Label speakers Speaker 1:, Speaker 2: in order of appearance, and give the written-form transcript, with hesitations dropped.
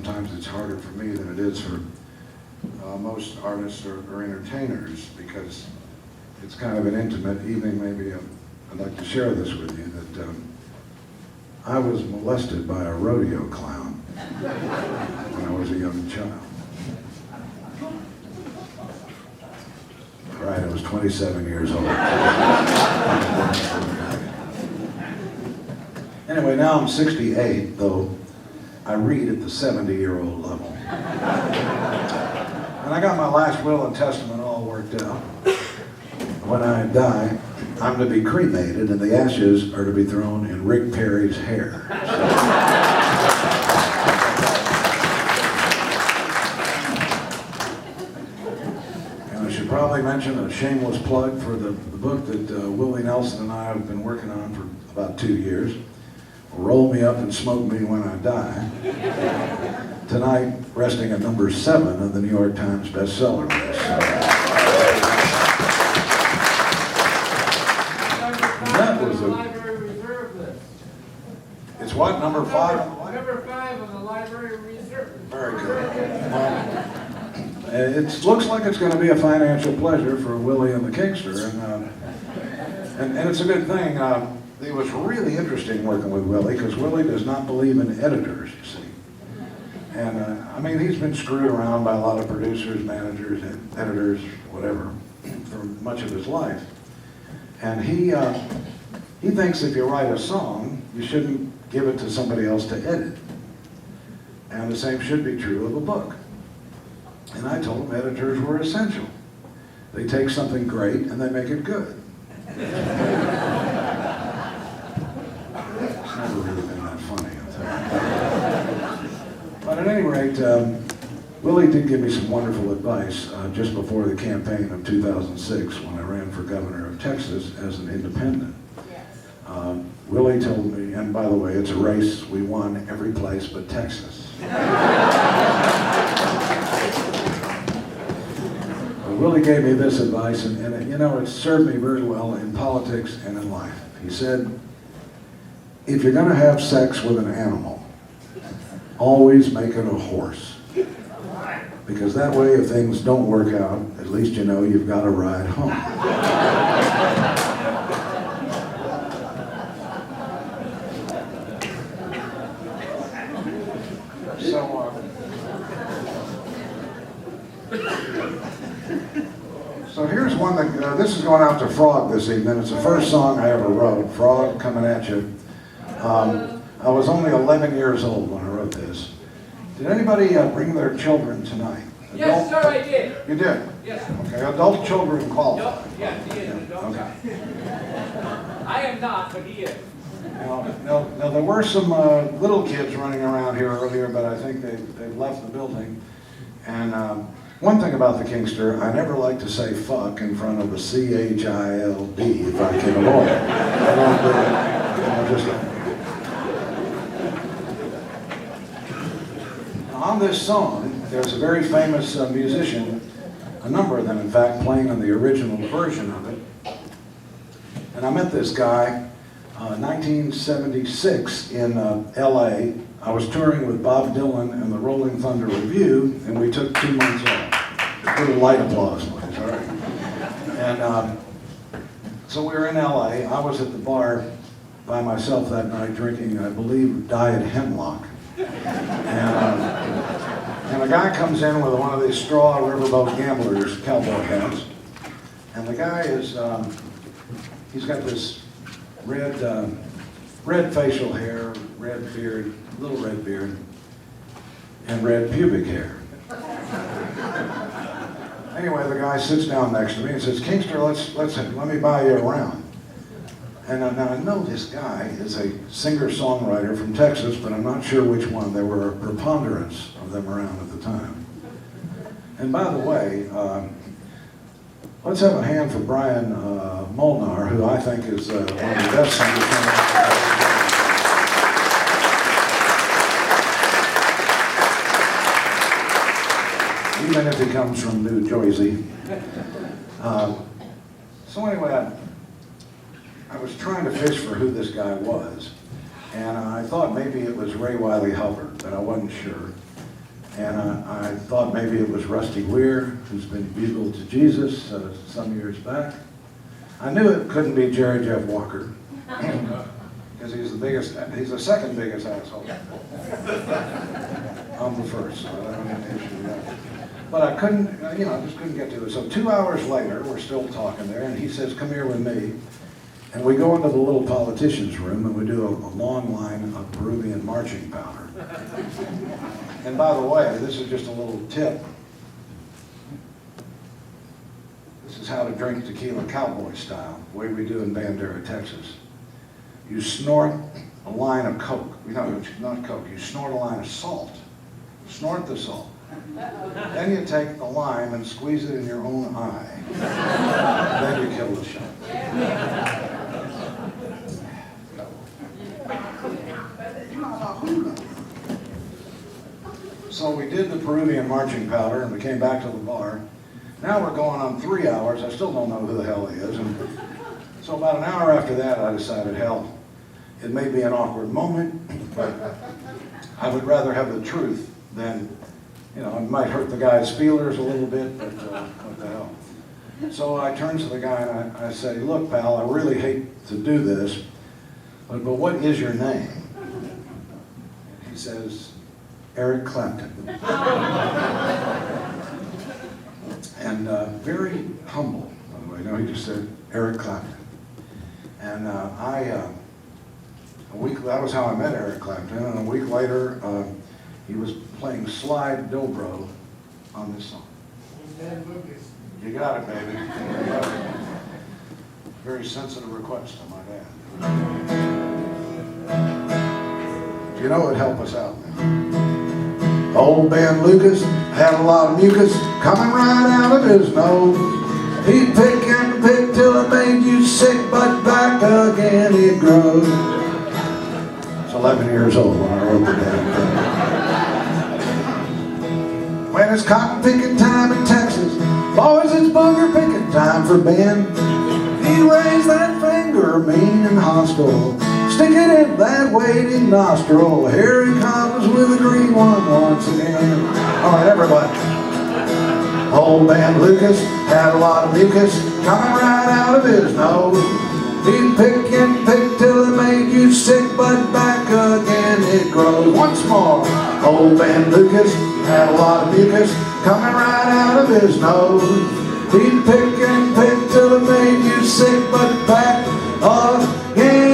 Speaker 1: sometimes it's harder for me than it is for most artists or entertainers, because it's kind of an intimate evening. Maybe I'd like to share this with you, that I was molested by a rodeo clown when I was a young child. Right, I was 27 years old. Anyway, now I'm 68, though I read at the 70-year-old level. And I got my last will and testament all worked out. When I die, I'm to be cremated, and the ashes are to be thrown in Rick Perry's hair. And I should probably mention a shameless plug for the book that Willie Nelson and I have been working on for about 2 years. Roll Me Up and Smoke Me When I Die. Tonight, resting at number 7 on the New York Times bestseller list. That was a
Speaker 2: library reserve list.
Speaker 1: It's what, number 5?
Speaker 2: Number 5 on the library reserve.
Speaker 1: Very good. It looks like it's going to be a financial pleasure for Willie and the Kingster, and it's a good thing. It was really interesting working with Willie, because Willie does not believe in editors, you see. And I mean, he's been screwed around by a lot of producers, managers, editors, whatever, for much of his life. And he thinks if you write a song, you shouldn't give it to somebody else to edit. And the same should be true of a book. And I told him editors were essential. They take something great and they make it good. It's never really been that funny, I'll tell you. But at any rate, Willie did give me some wonderful advice just before the campaign of 2006, when I ran for governor of Texas as an independent. Willie told me, and by the way, it's a race, we won every place but Texas. Willie gave me this advice, and you know, it served me very well in politics and in life. He said, if you're going to have sex with an animal, always make it a horse. Because that way, if things don't work out, at least you know you've got a ride home. So here's one that, this is going out to Frog this evening. It's the first song I ever wrote, Frog, Coming at You. I was only 11 years old when I wrote this. Did anybody bring their children tonight?
Speaker 2: Yes, sir, I did.
Speaker 1: You did?
Speaker 2: Yes.
Speaker 1: Okay, adult children qualify.
Speaker 2: Yes, he is.
Speaker 1: Okay.
Speaker 2: I am not, but he is.
Speaker 1: Now, there were some little kids running around here earlier, but I think they've left the building. And one thing about the Kingster, I never like to say fuck in front of a C-H-I-L-D if I can avoid it. I don't do it. On this song, there's a very famous musician, a number of them in fact, playing on the original version of it. And I met this guy 1976 in LA. I was touring with Bob Dylan and the Rolling Thunder Review, and we took 2 months off. A little light applause, please, all right? And so we were in LA. I was at the bar by myself that night drinking, I believe, Diet Hemlock. And a guy comes in with one of these straw riverboat gamblers cowboy hats. And the guy is, he's got this red facial hair, red beard, little red beard, and red pubic hair. Anyway, the guy sits down next to me and says, Kingster, let me buy you a round. And now I know this guy is a singer-songwriter from Texas, but I'm not sure which one. There were a preponderance of them around at the time. And by the way, let's have a hand for Brian Molnar, who I think is one of the best singers. Even if he comes from New Jersey. So anyway, I was trying to fish for who this guy was, and I thought maybe it was Ray Wiley Hubbard, but I wasn't sure. And I thought maybe it was Rusty Weir, who's been bugled to Jesus some years back. I knew it couldn't be Jerry Jeff Walker, because he's the second biggest asshole. I'm the first, so I don't have any issue with that. But I couldn't, I just couldn't get to it. So 2 hours later, we're still talking there, and he says, come here with me. And we go into the little politician's room, and we do a long line of Peruvian marching powder. And by the way, this is just a little tip. This is how to drink tequila cowboy style, the way we do in Bandera, Texas. You snort a line of Coke. Not Coke. You snort a line of salt. Snort the salt. Then you take the lime and squeeze it in your own eye. Then you kill the shot. So we did the Peruvian marching powder and we came back to the bar. Now we're going on 3 hours. I still don't know who the hell he is. And so about an hour after that, I decided, hell, it may be an awkward moment, but I would rather have the truth than, it might hurt the guy's feelers a little bit, but what the hell. So I turned to the guy and I say, look, pal, I really hate to do this, but what is your name? He says, Eric Clapton. And very humble, by the way. He just said, Eric Clapton. And that was how I met Eric Clapton, and a week later, he was playing slide dobro on this song. You got it, baby. You got it. Very sensitive request, I might add. You know it'd help us out, man. Old Ben Lucas had a lot of mucus coming right out of his nose. He'd pick and pick till it made you sick, but back again it grows. I was 11 years old when I wrote the damn thing. When it's cotton picking time in Texas, boys, it's booger picking time for Ben. He'd raise that finger mean and hostile, stick it in that waiting nostril. Here he comes with a green one once again. All right, everybody. Old Ben Lucas had a lot of mucus coming right out of his nose. He'd pick and pick till it made you sick, but back again it grows. Once more. Old Ben Lucas had a lot of mucus coming right out of his nose. He'd pick and pick till it made you sick, but back again